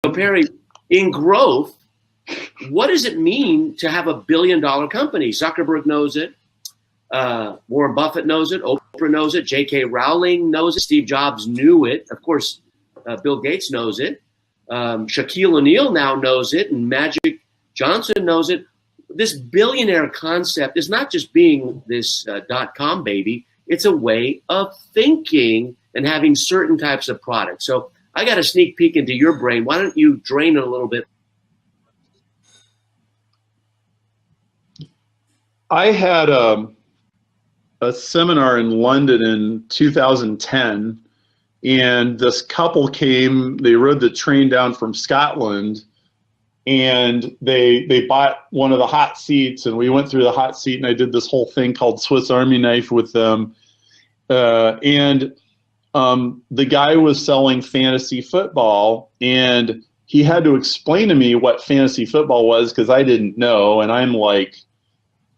Perry, in growth, what does it mean to have $1 billion company? Zuckerberg knows it. Warren Buffett knows it. Oprah knows it. J.K. Rowling knows it. Steve Jobs knew it. Of course, Bill Gates knows it. Shaquille O'Neal now knows it, and Magic Johnson knows it. This billionaire concept is not just being this .com baby. It's a way of thinking and having certain types of products. So I got a sneak peek into your brain. Why don't you drain it a little bit? I had a seminar in London in 2010, and this couple came. They rode the train down from Scotland, and they bought one of the hot seats, and we went through the hot seat, and I did this whole thing called Swiss Army knife with them. The guy was selling fantasy football, and he had to explain to me what fantasy football was because I didn't know. And I'm like,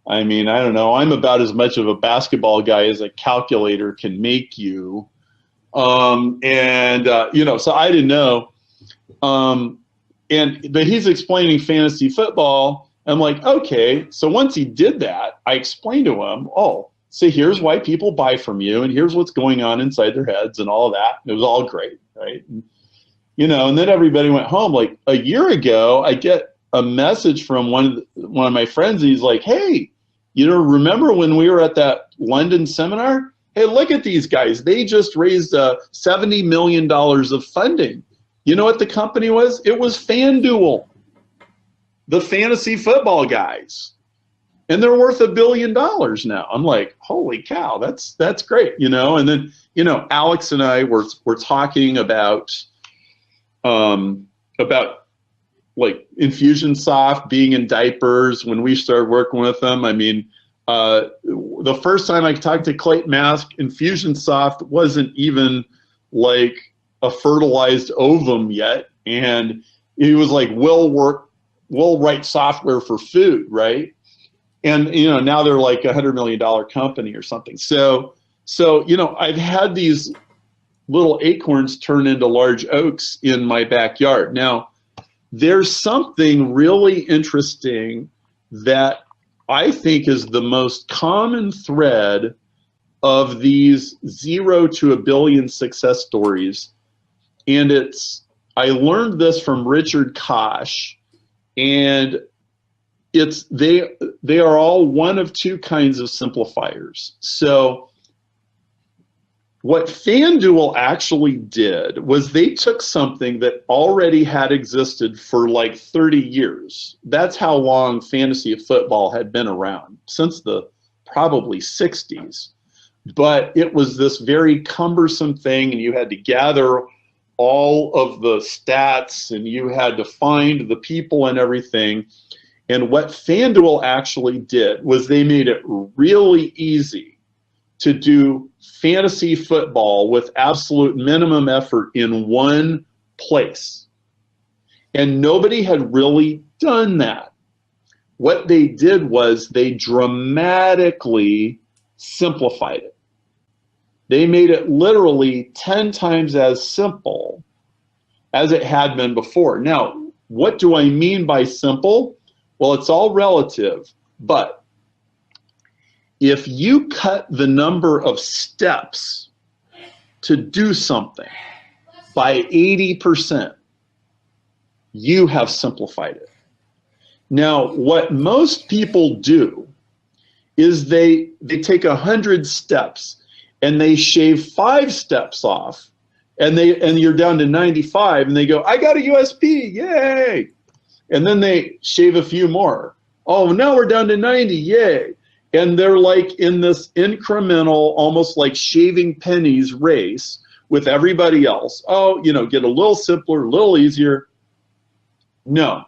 I mean, I don't know. I'm about as much of a basketball guy as a calculator can make you. So I didn't know. But he's explaining fantasy football. I'm like, okay. So once he did that, I explained to him, oh, so here's why people buy from you, and here's what's going on inside their heads and all of that. It was all great, right? And then everybody went home. Like a year ago, I get a message from one of my friends. He's like, hey, remember when we were at that London seminar? Hey, look at these guys. They just raised $70 million of funding. You know what the company was? It was FanDuel, the fantasy football guys. And they're worth $1 billion now. I'm like, holy cow, that's great, And then, Alex and I were talking about like Infusionsoft being in diapers when we started working with them. I mean, the first time I talked to Clayton Mask, Infusionsoft wasn't even like a fertilized ovum yet, and he was like, we'll write software for food, right? And now they're like $100 million company or something. So I've had these little acorns turn into large oaks in my backyard. Now, there's something really interesting that I think is the most common thread of these 0 to $1 billion success stories. And I learned this from Richard Koch, and they are all one of two kinds of simplifiers. So what FanDuel actually did was they took something that already had existed for like 30 years. That's how long fantasy football had been around, since the probably 60s. But it was this very cumbersome thing, and you had to gather all of the stats, and you had to find the people and everything. And what FanDuel actually did was they made it really easy to do fantasy football with absolute minimum effort in one place. And nobody had really done that. What they did was they dramatically simplified it. They made it literally 10 times as simple as it had been before. Now, what do I mean by simple? Well, it's all relative, but if you cut the number of steps to do something by 80%, you have simplified it. Now, what most people do is they take 100 steps and they shave 5 steps off, and you're down to 95, and they go, I got a USP, yay! And then they shave a few more. Oh, now we're down to 90, yay! And they're like in this incremental, almost like shaving pennies race with everybody else. Oh, get a little simpler, a little easier. No.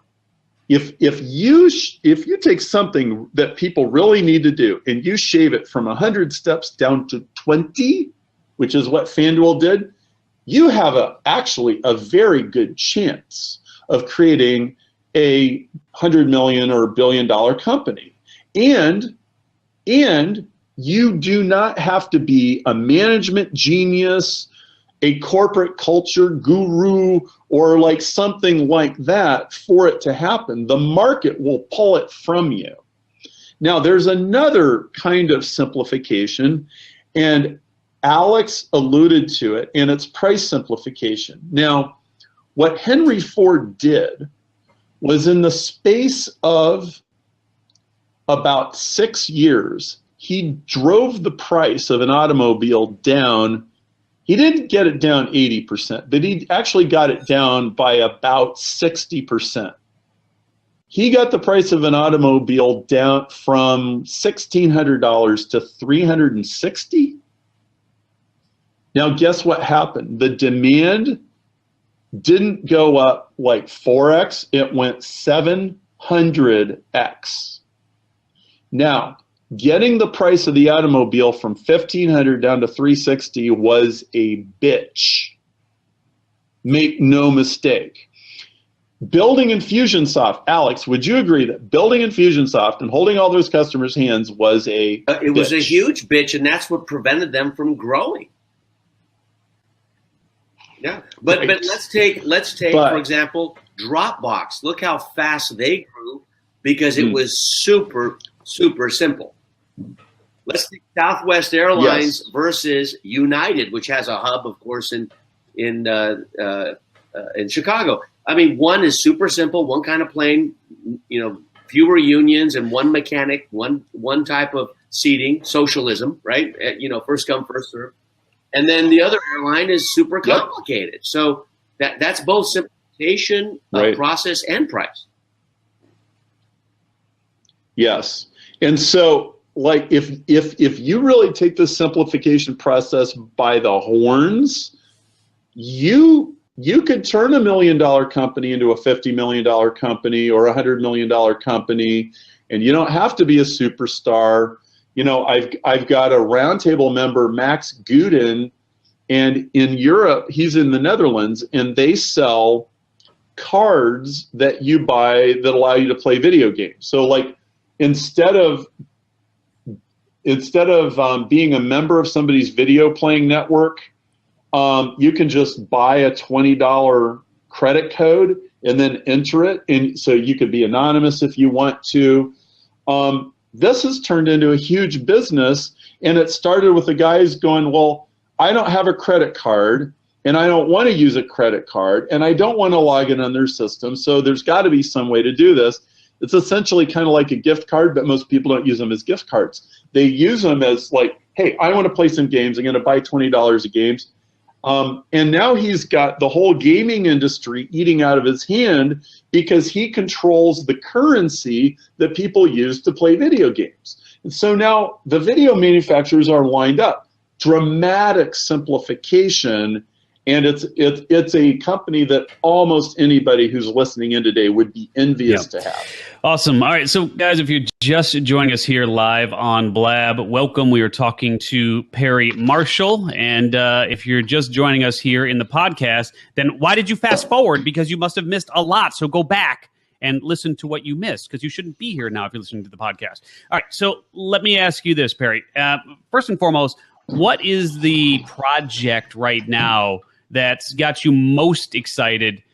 If you take something that people really need to do and you shave it from 100 steps down to 20, which is what FanDuel did, you have actually a very good chance of creating a $100 million or $1 billion company. And you do not have to be a management genius, a corporate culture guru or like something like that for it to happen. The market will pull it from you. Now, there's another kind of simplification, and Alex alluded to it, and it's price simplification. Now, what Henry Ford did was in the space of about 6 years, he drove the price of an automobile down. He didn't get it down 80%, but he actually got it down by about 60%. He got the price of an automobile down from $1,600 to $360. Now, guess what happened? The demand didn't go up like 4x, it went 700x. Now, getting the price of the automobile from $1,500 down to $360 was a bitch. Make no mistake. Building Infusionsoft, Alex, would you agree that building Infusionsoft and holding all those customers' hands was a it was a huge bitch, and that's what prevented them from growing. Yeah, but Right. but let's take for example Dropbox. Look how fast they grew because it was super simple. Let's take Southwest Airlines versus United, which has a hub, of course, in Chicago. I mean, one is super simple, one kind of plane, fewer unions and one mechanic, one type of seating, socialism, right? First come, first serve. And then the other airline is super complicated. So that's both simplification of process and price. Yes. And so, like, if you really take the simplification process by the horns, you could turn $1 million company into a $50 million company or a $100 million company, and you don't have to be a superstar. I've got a roundtable member, Max Guden, and in Europe, he's in the Netherlands, and they sell cards that you buy that allow you to play video games. So, like, instead of being a member of somebody's video playing network, you can just buy a $20 credit code and then enter it, and so you could be anonymous if you want to. This has turned into a huge business, and it started with the guys going, well, I don't have a credit card, and I don't want to use a credit card, and I don't want to log in on their system, so there's got to be some way to do this. It's essentially kind of like a gift card, but most people don't use them as gift cards. They use them as like, hey, I want to play some games. I'm going to buy $20 of games. And now he's got the whole gaming industry eating out of his hand because he controls the currency that people use to play video games. And so now the video manufacturers are lined up. Dramatic simplification, and it's a company that almost anybody who's listening in today would be envious to have. Awesome. All right, so guys, if you're just joining us here live on Blab, welcome. We are talking to Perry Marshall, and if you're just joining us here in the podcast, then why did you fast forward? Because you must have missed a lot, so go back and listen to what you missed, because you shouldn't be here now if you're listening to the podcast. All right, so let me ask you this, Perry. First and foremost, what is the project right now that's got you most excited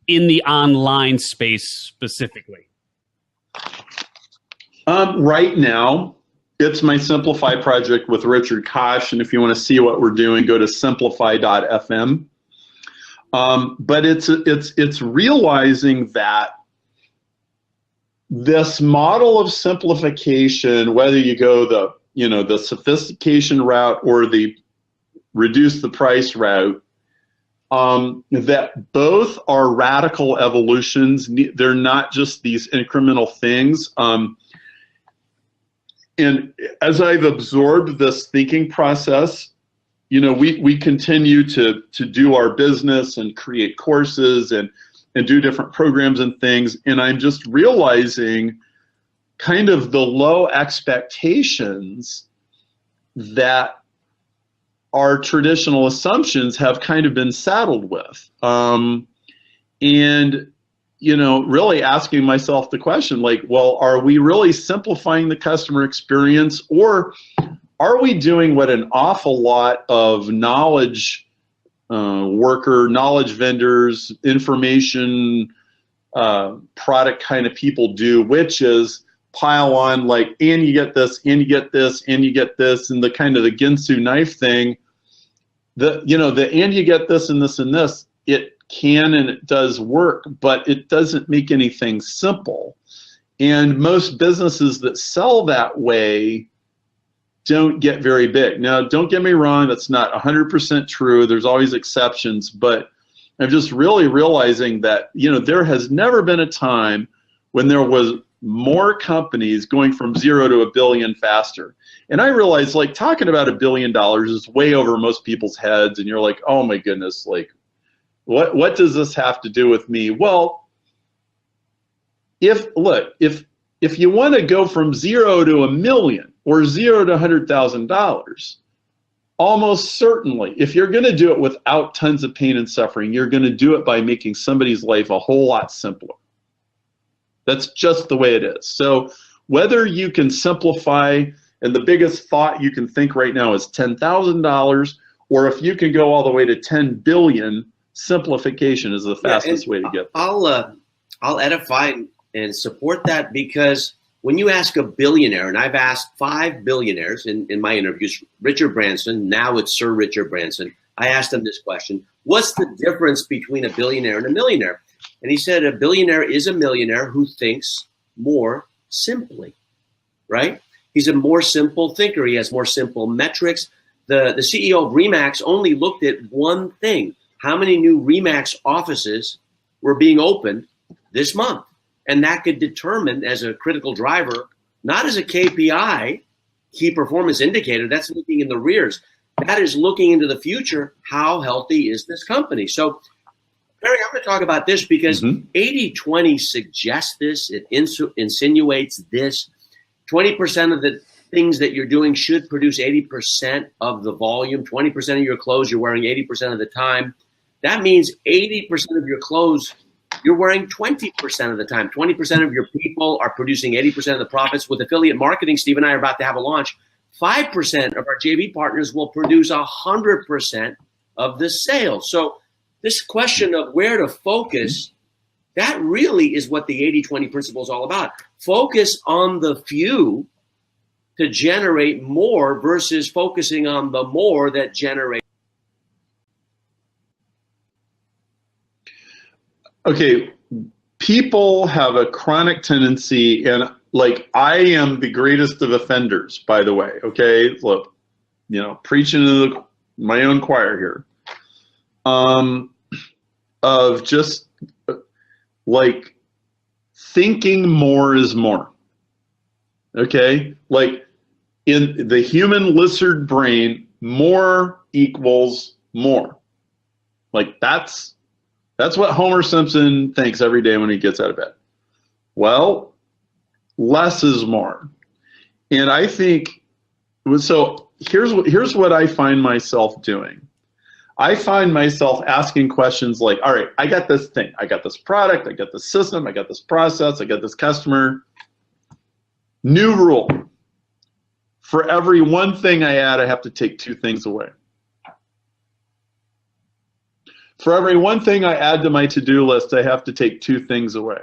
in the online space specifically? Right now, it's my Simplify project with Richard Koch, and if you want to see what we're doing, go to simplify.fm. But it's realizing that this model of simplification, whether you go the sophistication route or the reduce the price route, that both are radical evolutions. They're not just these incremental things. And as I've absorbed this thinking process, we continue to do our business and create courses and do different programs and things. And I'm just realizing kind of the low expectations that our traditional assumptions have kind of been saddled with. And, really asking myself the question, like, well, are we really simplifying the customer experience, or are we doing what an awful lot of knowledge worker, knowledge vendors, information product kind of people do, which is pile on like, and you get this, and you get this, and you get this, and the kind of the Ginsu knife thing. And you get this and this and this, it can and it does work, but it doesn't make anything simple. And most businesses that sell that way don't get very big. Now, don't get me wrong, that's not 100% true. There's always exceptions, but I'm just really realizing that, there has never been a time when there was more companies going from 0 to $1 billion faster. And I realize, like, talking about $1 billion is way over most people's heads, and you're like, oh my goodness, like, what does this have to do with me? Well, if you want to go from 0 to $1 million or 0 to $100,000, almost certainly, if you're going to do it without tons of pain and suffering, you're going to do it by making somebody's life a whole lot simpler. That's just the way it is. So whether you can simplify, and the biggest thought you can think right now is $10,000, or if you can go all the way to 10 billion, simplification is the fastest way to get there. I'll edify and support that, because when you ask a billionaire, and I've asked 5 billionaires in my interviews, Richard Branson, now it's Sir Richard Branson, I asked him this question: what's the difference between a billionaire and a millionaire? And he said a billionaire is a millionaire who thinks more simply, right? He's a more simple thinker. He has more simple metrics. The CEO of Remax only looked at one thing: how many new Remax offices were being opened this month. And that could determine, as a critical driver, not as a KPI, key performance indicator, that's looking in the rears. That is looking into the future. How healthy is this company? So, Perry, I'm going to talk about this because 80-20 suggests this. It insinuates this. 20% of the things that you're doing should produce 80% of the volume. 20% of your clothes you're wearing 80% of the time. That means 80% of your clothes you're wearing 20% of the time. 20% of your people are producing 80% of the profits. With affiliate marketing, Steve and I are about to have a launch. 5% of our JV partners will produce 100% of the sales. So this question of where to focus, that really is what the 80-20 principle is all about. Focus on the few to generate more versus focusing on the more that generate. Okay, people have a chronic tendency, and like, I am the greatest of offenders, by the way, okay? Look, preaching to my own choir here, of just like thinking more is more, okay? Like, in the human lizard brain, more equals more. Like, that's what Homer Simpson thinks every day when he gets out of bed. Well, less is more. And I think, so here's what I find myself doing. I find myself asking questions like, all right, I got this thing. I got this product. I got this system. I got this process. I got this customer. New rule. For every one thing I add, I have to take 2 things away. For every one thing I add to my to-do list, I have to take 2 things away.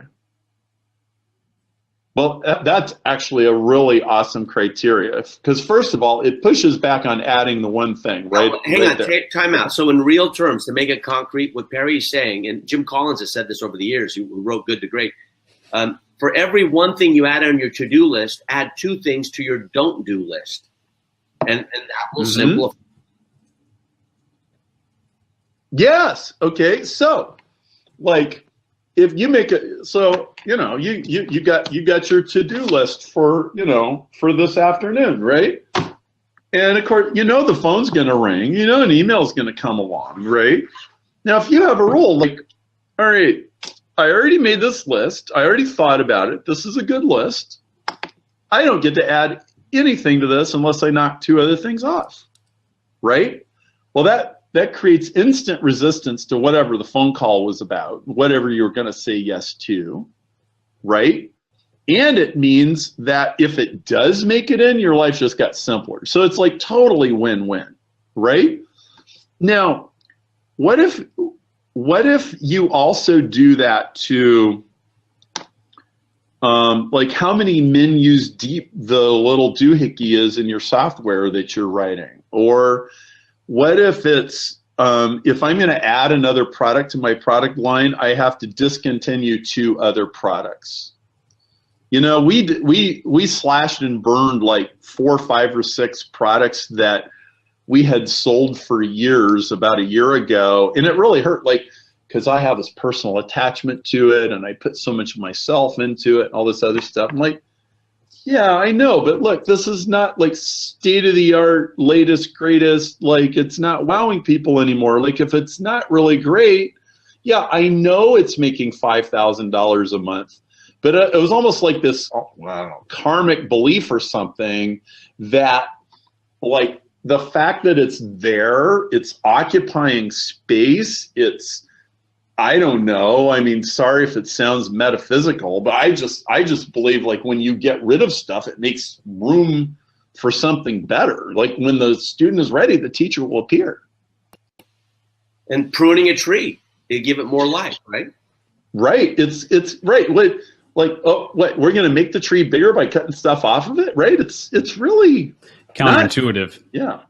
Well, that's actually a really awesome criteria, because first of all, it pushes back on adding the one thing, right? Hang on, time out. So in real terms, to make it concrete, what Perry's saying, and Jim Collins has said this over the years, who wrote Good to Great, for every one thing you add on your to-do list, add 2 things to your don't-do list. And that will simplify. Yes. Okay. So, like, if you make it, so you got your to-do list for for this afternoon, right? And of course, the phone's going to ring, an email's going to come along, right? Now, if you have a rule like, all right, I already made this list, I already thought about it, this is a good list, I don't get to add anything to this unless I knock 2 other things off, right? Well, that creates instant resistance to whatever the phone call was about, whatever you're going to say yes to, right? And it means that if it does make it in, your life just got simpler. So it's like totally win-win, right? Now, what if you also do that to, like how many men use deep the little doohickey is in your software that you're writing? Or what if it's, if I'm going to add another product to my product line, I have to discontinue 2 other products. You know, we slashed and burned like 4, 5, or 6 products that we had sold for years about a year ago, and it really hurt, like, because I have this personal attachment to it, and I put so much of myself into it, and all this other stuff. I'm like, yeah, I know, but look, this is not like state-of-the-art, latest, greatest, like it's not wowing people anymore. Like if it's not really great, yeah, I know it's making $5,000 a month, but it was almost like this, I don't know, karmic belief or something that, like, the fact that it's there, it's occupying space, it's, I don't know, I mean, sorry if it sounds metaphysical, but I just believe, like, when you get rid of stuff, it makes room for something better. Like when the student is ready, the teacher will appear. And pruning a tree, you give it more life, right? Right, it's right. Like, oh, what, we're going to make the tree bigger by cutting stuff off of it, right? It's really counterintuitive. Yeah.